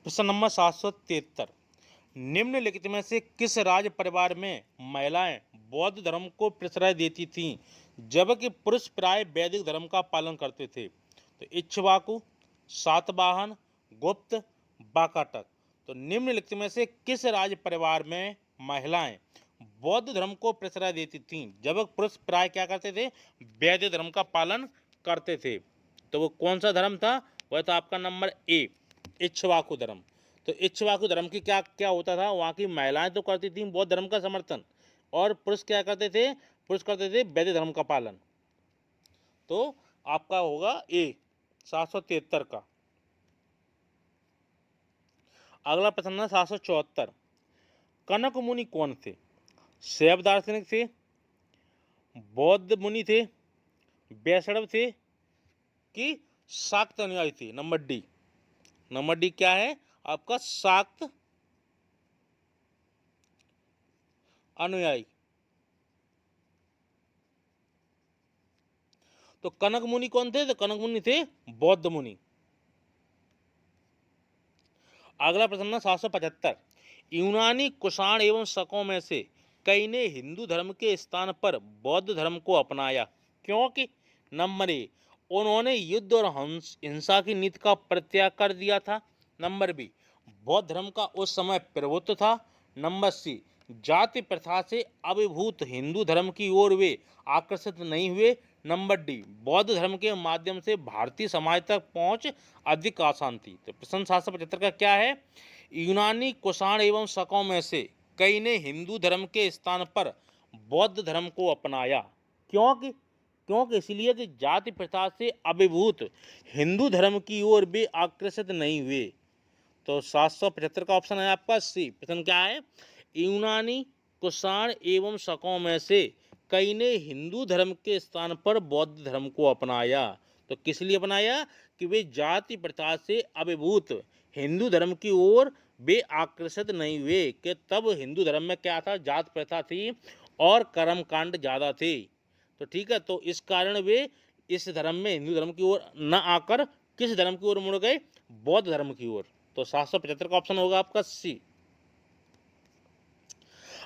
प्रश्न नंबर 773। निम्नलिखित में से किस राज परिवार में महिलाएं बौद्ध धर्म को प्रश्रय देती थीं जबकि पुरुष प्राय वैदिक धर्म का पालन करते थे? तो इक्ष्वाकु, सातवाहन, गुप्त, वाकाटक। तो निम्नलिखित में से किस राज परिवार में महिलाएं बौद्ध धर्म को प्रश्रय देती थीं जबकि पुरुष प्राय क्या करते थे? वैदिक धर्म का पालन करते थे। तो वो कौन सा धर्म था? वह था आपका नंबर ए, इक्ष्वाकु धर्म। तो इक्ष्वाकु धर्म की क्या क्या होता था? वहाँ की महिलाएं तो करती थीं बौद्ध धर्म का समर्थन, और पुरुष क्या करते थे? पुरुष करते थे वैदिक धर्म का पालन। तो आपका होगा ए 773 का। अगला प्रश्न है 774। कनक मुनि कौन थे? शैव दार्शनिक थे, बौद्ध मुनि थे, वैष्णव थे कि शाक्त अनुयायी थे? नंबर डी क्या है आपका? शाक्त अनुयायी। तो कनक मुनि कौन थे? तो कनक मुनि थे बौद्ध मुनि। अगला प्रश्न है 775। यूनानी कुषाण एवं शकों में से कई ने हिंदू धर्म के स्थान पर बौद्ध धर्म को अपनाया क्योंकि? नंबर ए, उन्होंने युद्ध और हिंसा की नीति का परित्याग कर दिया था। नंबर बी, बौद्ध धर्म का उस समय प्रभुत्व था। नंबर सी, जाति प्रथा से अभिभूत हिंदू धर्म की ओर वे आकर्षित नहीं हुए। नंबर डी, बौद्ध धर्म के माध्यम से भारतीय समाज तक पहुंच अधिक आसान थी। तो प्रश्न 775 का क्या है? यूनानी कुषाण एवं शकों में से कई ने हिंदू धर्म के स्थान पर बौद्ध धर्म को अपनाया क्योंकि? इसलिए कि जाति प्रथा से अभिभूत हिंदू धर्म की ओर वे आकर्षित नहीं हुए। तो 775 का ऑप्शन है आपका सी। प्रश्न क्या है? यूनानी कुषाण एवं शकों में से कई ने हिंदू धर्म के स्थान पर बौद्ध धर्म को अपनाया। तो किस लिए अपनाया? कि वे जाति प्रथा से अभिभूत हिंदू धर्म की ओर वे आकर्षित नहीं हुए, कि तब हिंदू धर्म में क्या था? जात प्रथा थी और कर्मकांड ज़्यादा थे। तो ठीक है, तो इस कारण वे इस धर्म में हिंदू धर्म की ओर न आकर किस धर्म की ओर मुड़ गए? बौद्ध धर्म की ओर। तो 775 का ऑप्शन होगा आपका सी।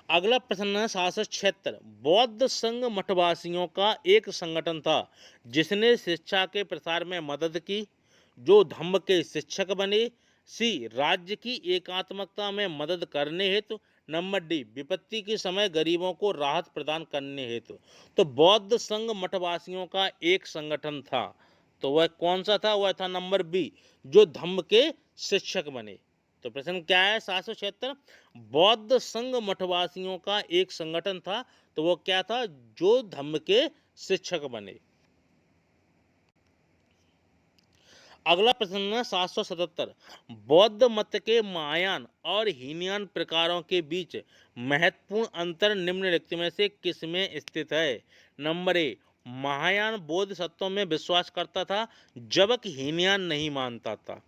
अगला प्रश्न है 776। बौद्ध संघ मठवासियों का एक संगठन था जिसने शिक्षा के प्रसार में मदद की, जो धम्म के शिक्षक बने। सी, राज्य की एकात्मकता में मदद करने हेतु। नंबर डी, विपत्ति के समय गरीबों को राहत प्रदान करने हेतु। तो बौद्ध संघ मठवासियों का एक संगठन था, तो वह कौन सा था? वह था नंबर बी, जो धम्म के शिक्षक बने। तो प्रश्न क्या है 776? बौद्ध संघ मठवासियों का एक संगठन था, तो वो क्या था? जो धम्म के शिक्षक बने। अगला प्रश्न है 777। बौद्ध मत के महायान और हीनयान प्रकारों के बीच महत्वपूर्ण अंतर निम्नलिखित में से किसमें स्थित है? नंबर ए, महायान बोधिसत्वों में विश्वास करता था जबकि हीनयान नहीं मानता था।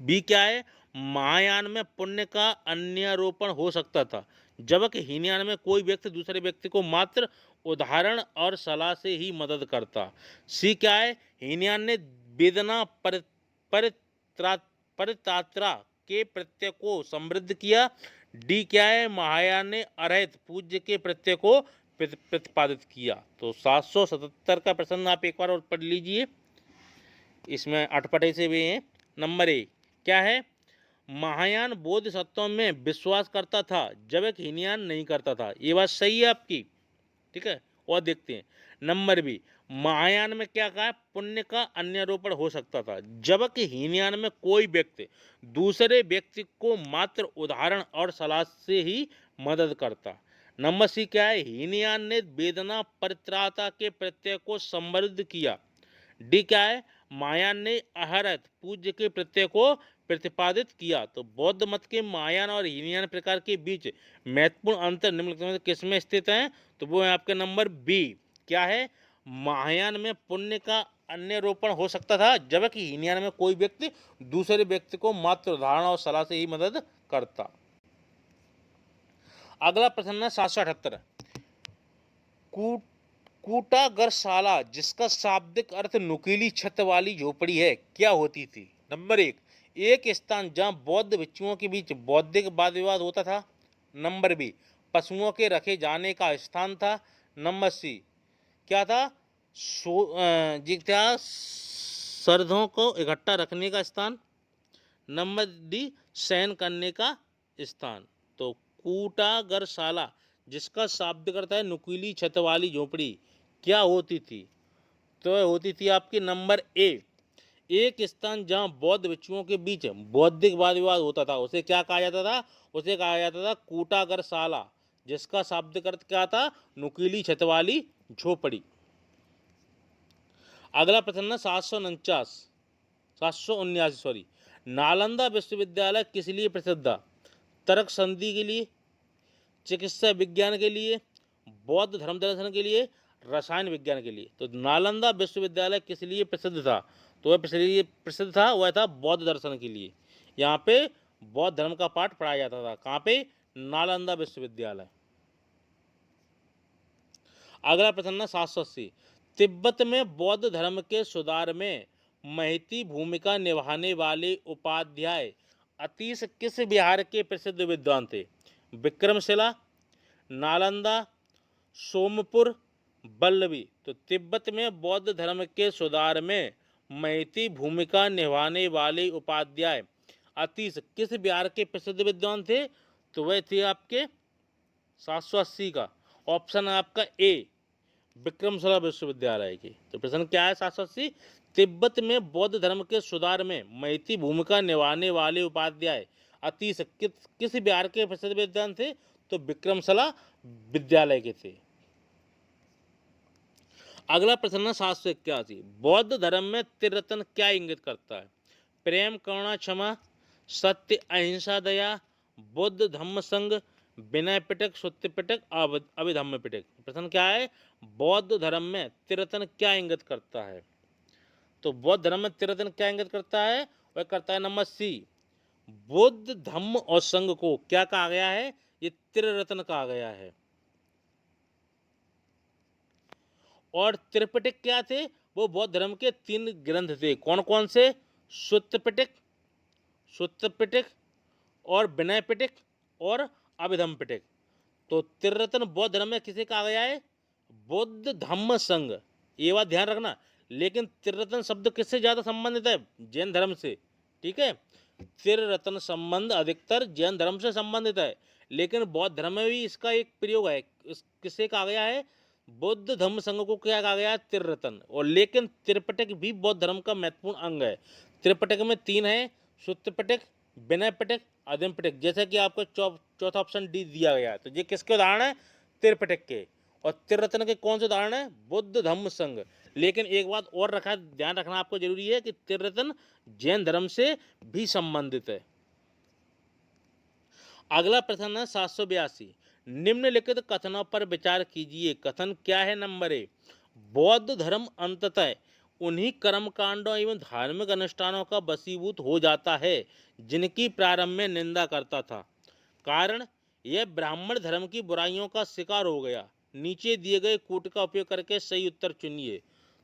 बी क्या है? महायान में पुण्य का अन्यारोपण हो सकता था जबकि हीनयान में कोई व्यक्ति दूसरे व्यक्ति को मात्र उदाहरण और सलाह से ही मदद करता। सी क्या है? हीनयान ने वेदना परित्रात्रा के प्रत्यय को समृद्ध किया। डी क्या है? महायान ने अरहित पूज्य के प्रत्यय को प्रतिपादित किया। तो 777 का प्रश्न आप एक बार और पढ़ लीजिए, इसमें अटपटे से भी हैं। नंबर ए क्या है? महायान बोधिसत्वों में विश्वास करता था जबकि हीनयान नहीं करता था। ये बात सही है आपकी, ठीक है। और देखते हैं नंबर बी, महायान में क्या कहा? पुण्य का अन्यारोपण हो सकता था जबकि हीनयान में कोई व्यक्ति दूसरे व्यक्ति को मात्र उदाहरण और सलाह से ही मदद करता। नंबर सी क्या है? हीनयान ने वेदना परित्राता के प्रत्यय को समृद्ध किया। डी क्या है? महायान ने अहरत पूज्य के प्रत्यय को प्रतिपादित किया। तो बौद्ध मत के महायान और हीनयान प्रकार के बीच महत्वपूर्ण अंतर निम्नलिखित में किस में स्थित है? तो वो है आपके नंबर बी, क्या है? महायान में पुण्य का अन्यारोपण हो सकता था जबकि हीनयान में कोई व्यक्ति दूसरे व्यक्ति को मात्र उदाहरण और सलाह से ही मदद करता। अगला प्रश्न है 778। कूटागरशाला, जिसका शाब्दिक अर्थ नुकीली छत वाली झोपड़ी है, क्या होती थी? नंबर एक, एक स्थान जहाँ बौद्ध भिक्षुओं के बीच बौद्धिक वाद विवाद होता था। नंबर बी, पशुओं के रखे जाने का स्थान था। नंबर सी, क्या था, जी क्या, सरधों को इकट्ठा रखने का स्थान। नंबर डी, शयन करने का स्थान। तो कूटागरशाला, जिसका शाब्दिक अर्थ है नुकीली छत वाली झोपड़ी, क्या होती थी? तो होती थी आपकी नंबर ए, एक स्थान जहाँ बौद्ध भिक्षुओं के बीच बौद्धिक वाद विवाद होता था, उसे क्या कहा जाता था? उसे कहा जाता था कूटागरशाला, जिसका शाब्दिक अर्थ क्या था? नुकीली छत वाली झोपड़ी। अगला प्रश्न है 779 सॉरी, नालंदा विश्वविद्यालय किस लिए प्रसिद्ध था? तर्क संधि के लिए, चिकित्सा विज्ञान के लिए, बौद्ध धर्म दर्शन के लिए, रसायन विज्ञान के लिए। तो नालंदा विश्वविद्यालय किस लिए प्रसिद्ध था? तो वह प्रसिद्ध था, वह था बौद्ध दर्शन के लिए। यहाँ पे बौद्ध धर्म का पाठ पढ़ाया जाता था। कहाँ पे? नालंदा विश्वविद्यालय। अगला प्रश्न है 780, तिब्बत में बौद्ध धर्म के सुधार में महती भूमिका निभाने वाले उपाध्याय अतीश किस बिहार के प्रसिद्ध विद्वान थे? विक्रमशिला, नालंदा, सोमपुर, बल्लभी। तो तिब्बत में बौद्ध धर्म के सुधार में महती भूमिका निभाने वाले उपाध्याय अतीश किस बिहार के प्रसिद्ध विद्वान थे? तो वह थे आपके 780 का ऑप्शन है आपका ए, विक्रमशिला विश्वविद्यालय की। तो प्रश्न क्या है 780, तिब्बत में बौद्ध धर्म के सुधार में महती भूमिका निभाने वाले उपाध्याय अतीश किस बिहार के प्रसिद्ध विद्वान थे? तो विक्रमशिला विद्यालय के थे। अगला प्रश्न है 781, बौद्ध धर्म में त्रिरत्न क्या इंगित करता है? प्रेम, करुणा, क्षमा, सत्य, अहिंसा, दया, बुद्ध धम्म संघ, विनय पिटक, सुत्त पिटक, अभिधम्म पिटक। प्रश्न क्या है? बौद्ध धर्म में त्रिरत्न क्या इंगित करता है? तो बौद्ध धर्म में त्रिरत्न क्या इंगित करता है? वह करता है नंबर सी, बुद्ध धम्म और संघ को क्या कहा गया है? ये त्रिरत्न कहा गया है। और त्रिपिटक क्या थे? वो बौद्ध धर्म के 3 ग्रंथ थे। कौन कौन से? सुत्त पिटक, और विनय पिटक और अभिधम्म पिटक। तो त्रिरत्न बौद्ध धर्म में किसे कहा गया है? बुद्ध धम्म संघ। ये बात ध्यान रखना। लेकिन त्रिरत्न शब्द किससे ज्यादा संबंधित है? जैन धर्म से। ठीक है, त्रिरत्न संबंध अधिकतर जैन धर्म से संबंधित है, लेकिन बौद्ध धर्म में भी इसका एक प्रयोग है। किससे कहा गया है? बुद्ध धम्म संघ को क्या कहा गया है? त्रिरत्न। और लेकिन त्रिपिटक भी बौद्ध धर्म का महत्वपूर्ण अंग है। त्रिपिटक में 3 है, सुत्त पिटक, विनय पिटक, अभिधम्म पिटक। जैसे कि आपको चौथा ऑप्शन डी दिया गया है। तो ये किसके उदाहरण है? त्रिपिटक के। और त्रिरत्न के कौन से उदाहरण है? बुद्ध धम्म संघ। लेकिन एक बात और ध्यान रखना आपको जरूरी है कि त्रिरत्न जैन धर्म से भी संबंधित है। अगला प्रश्न है 782, निम्नलिखित कथनों पर विचार कीजिए। कथन क्या है? नंबर ए, बौद्ध धर्म अंततः उन्हीं कर्म कांडों एवं धार्मिक अनुष्ठानों का वशीभूत हो जाता है जिनकी प्रारंभ में निंदा करता था। कारण, यह ब्राह्मण धर्म की बुराइयों का शिकार हो गया। नीचे दिए गए कूट का उपयोग करके सही उत्तर चुनिए।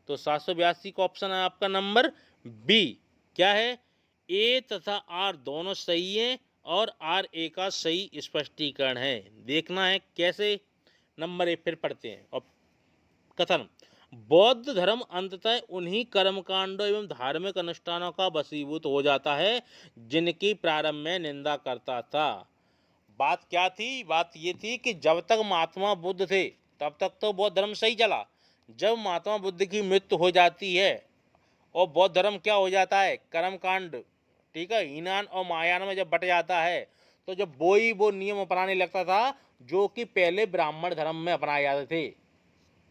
तो 782 का ऑप्शन है आपका नंबर बी। क्या है? ए तथा आर दोनों सही हैं और आर ए का सही स्पष्टीकरण है। देखना है कैसे। नंबर ए फिर पढ़ते हैं। और कथन, बौद्ध धर्म अंततः उन्हीं कर्मकांडों एवं धार्मिक अनुष्ठानों का वशीभूत हो जाता है जिनकी प्रारंभ में निंदा करता था। बात क्या थी? बात ये थी कि जब तक महात्मा बुद्ध थे तब तक तो बौद्ध धर्म सही चला। जब महात्मा बुद्ध की मृत्यु हो जाती है और बौद्ध धर्म क्या हो जाता है? कर्मकांड, ठीक है, हीनान और महायान में जब बट जाता है, तो जब वो नियम अपनाने लगता था जो कि पहले ब्राह्मण धर्म में अपनाए जाते थे,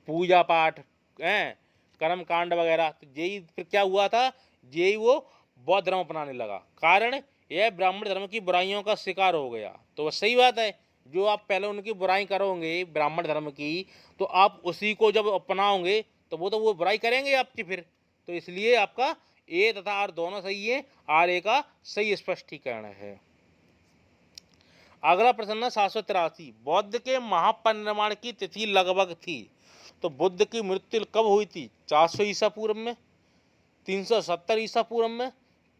पूजा पाठ, कर्म कांड वगैरह। तो यही फिर क्या हुआ था? यही वो बौद्ध धर्म अपनाने लगा। कारण, यह ब्राह्मण धर्म की बुराइयों का शिकार हो गया। तो वह सही बात है, जो आप पहले उनकी बुराई करोगे ब्राह्मण धर्म की, तो आप उसी को जब अपनाओगे तो वो बुराई करेंगे आपकी फिर। तो इसलिए आपका ए तथा आर दोनों सही है, आर ए का सही स्पष्टीकरण है। अगला प्रश्न है 783, बौद्ध के महापरिनिर्वाण की तिथि लगभग थी। तो बुद्ध की मृत्यु कब हुई थी? 400 ईसा पूर्व में, 370 ईसा पूर्व में,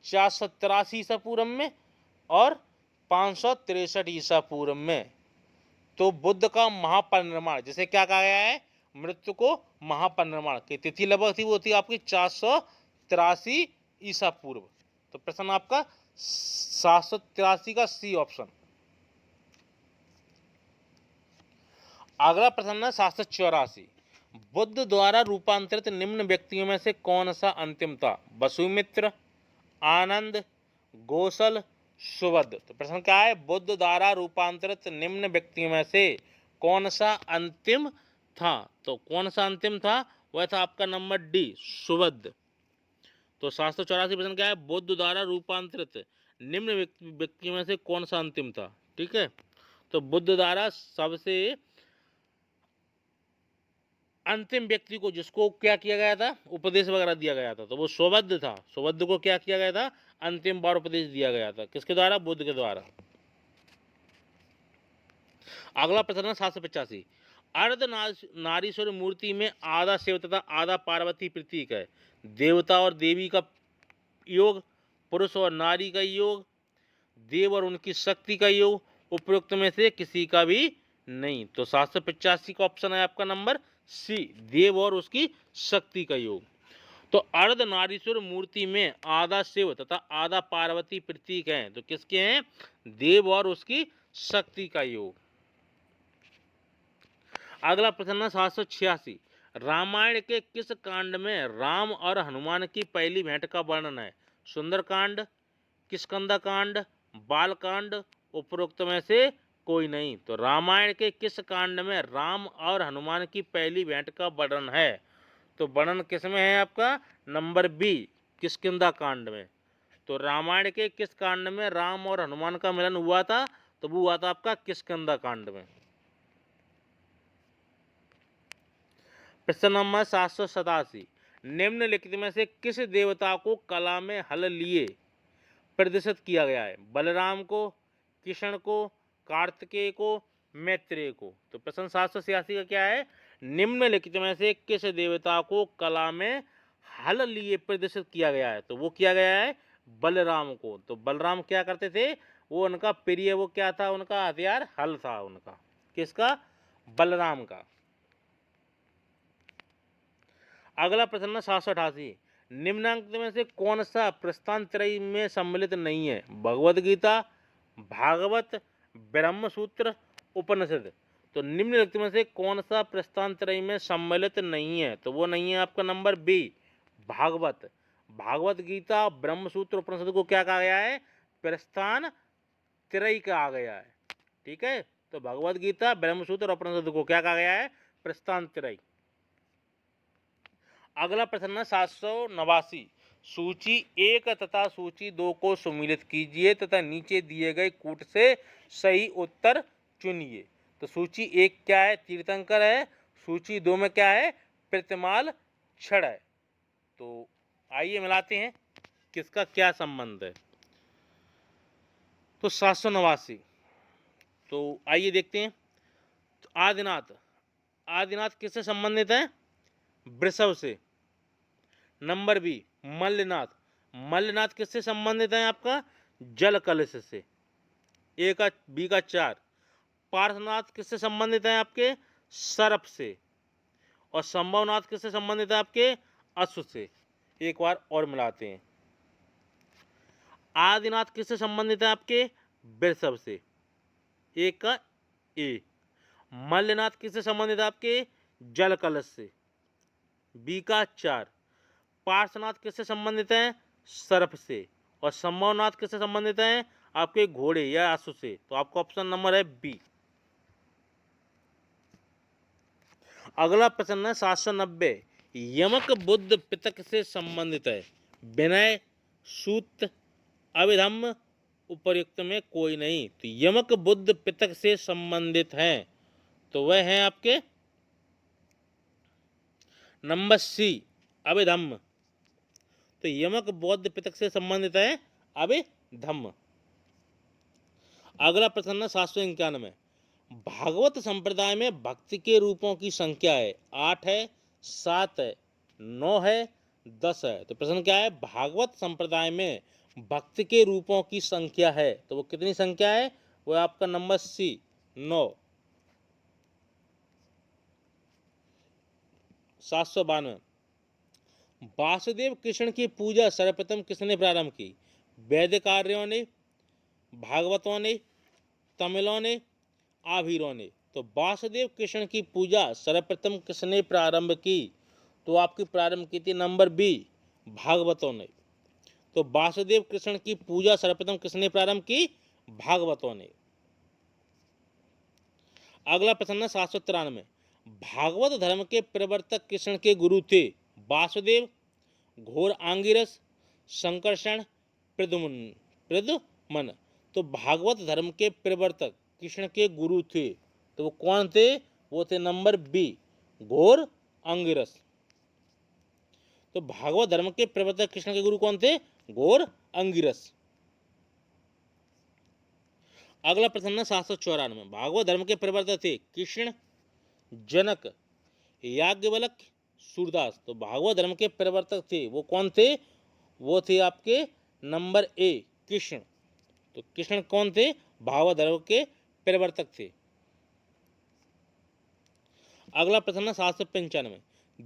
483 ईसा पूर्व में और 563 ईसा पूर्व में। तो बुद्ध का महापरिनिर्वाण, जिसे क्या कहा गया है, मृत्यु को महापरिनिर्वाण की तिथि लगभग थी, वो थी आपकी 483 ईसा पूर्व। तो प्रश्न आपका 783 का सी ऑप्शन। अगला प्रश्न है 784, बुद्ध द्वारा रूपांतरित निम्न व्यक्तियों में से कौन सा अंतिम था? वसुमित्र, आनंद, गोसल, सुबद्ध। तो प्रश्न क्या है, बुद्ध द्वारा रूपांतरित निम्न व्यक्तियों में से कौन सा अंतिम था? तो कौन सा अंतिम था? वह था आपका नंबर डी, सुबद्ध। तो 784 प्रश्न क्या है, बुद्ध द्वारा रूपांतरित निम्न व्यक्तियों में से कौन सा अंतिम था? ठीक है, तो बुद्ध द्वारा सबसे अंतिम व्यक्ति को, जिसको क्या किया गया था, उपदेश वगैरह दिया गया था, तो वो सुबद्ध था। सुबद्ध को क्या किया गया था? अंतिम बार उपदेश दिया गया था। किसके द्वारा? बुद्ध के द्वारा। अगला प्रश्न है 785, अर्ध नारीश्वर मूर्ति में आधा शिव तथा आधा पार्वती प्रतीक है। देवता और देवी का योग, पुरुष और नारी का योग, देव और उनकी शक्ति का योग, उपयुक्त में से किसी का भी नहीं। तो 785 का ऑप्शन है आपका नंबर सी, देव और उसकी शक्ति का योग। तो अर्ध नारीश्वर मूर्ति में आधा शिव तथा आधा पार्वती प्रतीक हैं, तो किसके हैं? देव और उसकी शक्ति का योग। अगला प्रश्न है 786, रामायण के किस कांड में राम और हनुमान की पहली भेंट का वर्णन है? सुंदरकांड, किष्किंधा कांड, बालकांड, उपरोक्त में से कोई नहीं। तो रामायण के किस कांड में राम और हनुमान की पहली भेंट का वर्णन है? तो वर्णन किस में है आपका? नंबर बी, किष्किंधा कांड में। तो रामायण के किस कांड में राम और हनुमान का मिलन हुआ था? तो वो हुआ था आपका किष्किंधा कांड में। प्रश्न नंबर 787, निम्नलिखित में से किस देवता को कला में हल लिए प्रदर्शित किया गया है? बलराम को, कृष्ण को, कार्तिकेय को, मैत्रेय को। तो प्रश्न 786 का क्या है? निम्नलिखित में से किस देवता को कला में हल लिए प्रदर्शित किया गया है? तो वो किया गया है बलराम को। तो बलराम क्या करते थे? वो उनका प्रिय, वो क्या था? उनका हथियार हल था उनका। किसका? बलराम का। अगला प्रश्न है 788, निम्नांकित में से कौन सा प्रस्थान त्रयी में सम्मिलित नहीं है? भगवद गीता, भागवत, ब्रह्मसूत्र, उपनिषद। तो निम्नलिखित में से कौन सा प्रस्थान त्रयी में सम्मिलित नहीं है? तो वो नहीं है आपका नंबर बी, भागवत। भागवत गीता, ब्रह्मसूत्र, उपनिषद को क्या कहा गया है? प्रस्थान त्रयी कहा गया है। ठीक है, तो भगवद गीता, ब्रह्मसूत्र और उपनिषद को क्या कहा गया है? प्रस्थान त्रयी। अगला प्रश्न है 789, सूची 1 तथा सूची 2 को सम्मिलित कीजिए तथा नीचे दिए गए कूट से सही उत्तर चुनिए। तो सूची 1 क्या है? तीर्थंकर है। सूची 2 में क्या है? प्रतिमाल छड़ है। तो आइए मिलाते हैं किसका क्या संबंध है। तो 789, तो आइए देखते हैं। तो आदिनाथ, आदिनाथ किससे संबंधित है? वृषभ से। नंबर बी, मल्लनाथ, मल्लनाथ किससे संबंधित है आपका? जल कलश से। ए का बी का 4। पार्श्वनाथ किससे संबंधित है आपके? सर्प से। और संभवनाथ किससे संबंधित है आपके? अश्व से। एक बार और मिलाते हैं। आदिनाथ किससे संबंधित है आपके? वृषभ से। एक का ए। मल्लनाथ किससे संबंधित है आपके? जल कलश से। बी का 4। पार्श्वनाथ किससे संबंधित है? सर्प से। और संभवनाथ किससे संबंधित है? आपके घोड़े या अश्व से। तो आपका ऑप्शन नंबर है बी। अगला प्रश्न है 790, यमक बुद्ध पितक से संबंधित है? विनय, सूत, अभिधम्म, उपर्युक्त में कोई नहीं। तो यमक बुद्ध पितक से संबंधित हैं, तो वह हैं आपके नंबर सी, अभिधम्म। तो यमक बौद्ध पितक से संबंधित है अभिधम्म। अगला प्रश्न है 791, भागवत संप्रदाय में भक्ति के रूपों की संख्या है? 8 है, 7 है, 9 है, 10 है। तो प्रश्न क्या है? भागवत संप्रदाय में भक्त के रूपों की संख्या है, तो वो कितनी संख्या है, वो आपका नंबर सी 9। 792 वासुदेव कृष्ण की पूजा सर्वप्रथम किसने प्रारंभ की, वैदिकार्यों ने, भागवतों ने, तमिलों ने, आभीरों ने। तो वासुदेव कृष्ण की पूजा सर्वप्रथम किसने प्रारंभ की, तो आपकी प्रारंभ की थी नंबर बी भागवतों ने। तो वासुदेव कृष्ण की पूजा सर्वप्रथम किसने प्रारंभ की, भागवतों ने। अगला प्रश्न है 793 भागवत धर्म के प्रवर्तक कृष्ण के गुरु थे, वासुदेव, घोर आंगिरस, संकर्षण, प्रद्युमन। तो भागवत धर्म के प्रवर्तक कृष्ण के गुरु थे, तो वो कौन थे, वो थे नंबर बी घोर आंगिरस। तो भागवत धर्म के प्रवर्तक कृष्ण के गुरु कौन थे, घोर अंगिरस। अगला प्रश्न 794 भागवत धर्म के प्रवर्तक थे कृष्ण, जनक, याज्ञवल्क, सूरदास। तो भागवत धर्म के प्रवर्तक थे वो कौन थे, वो थे आपके नंबर ए कृष्ण। तो कृष्ण कौन थे, भागवत धर्म के प्रवर्तक थे। अगला प्रश्न 795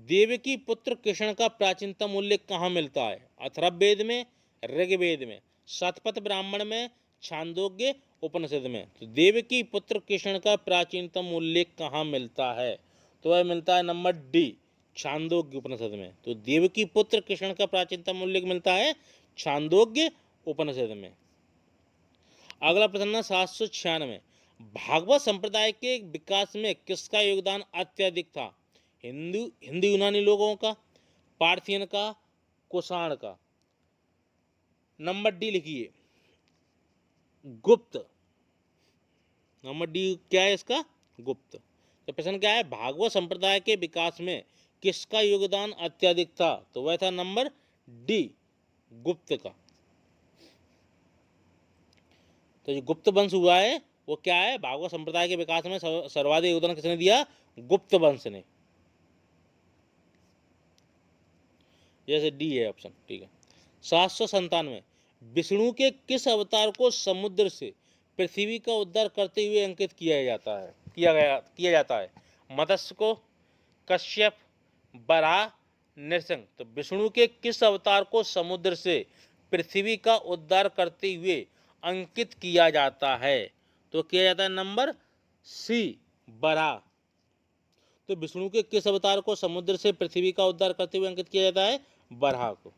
देवकी पुत्र कृष्ण का प्राचीनतम उल्लेख कहाँ मिलता है, अथर्ववेद में, ऋग्वेद में, शतपथ ब्राह्मण में, छांदोग्य उपनिषद में। तो देवकी पुत्र कृष्ण का प्राचीनतम उल्लेख कहाँ मिलता है, तो वह मिलता है नंबर डी छांदोग्य उपनिषद में। तो देवकी पुत्र कृष्ण का प्राचीनतम उल्लेख मिलता है छांदोग्य उपनिषद में। अगला प्रश्न 796 भागवत संप्रदाय के विकास में किसका योगदान अत्यधिक था, हिंदू यूनानी लोगों का, पार्थियन का, कुषाण का। नंबर डी लिखिए गुप्त। नंबर डी क्या है इसका, गुप्त। तो प्रश्न क्या है, भागवत संप्रदाय के विकास में किसका योगदान अत्यधिक था, तो वह था नंबर डी गुप्त का। तो जो गुप्त वंश हुआ है वो क्या है, भागवत संप्रदाय के विकास में सर्वाधिक योगदान किसने दिया, गुप्त वंश ने। जैसे डी है ऑप्शन, ठीक है। 797 विष्णु के किस अवतार को समुद्र से पृथ्वी का उद्धार करते हुए अंकित किया जाता है, मत्स्य को, कश्यप, बराह, नृसिंह। तो विष्णु के किस अवतार को समुद्र से पृथ्वी का उद्धार करते हुए अंकित किया जाता है, तो किया जाता है नंबर सी बराह। तो विष्णु के किस अवतार को समुद्र से पृथ्वी का उद्धार करते हुए अंकित किया जाता है, बराह को।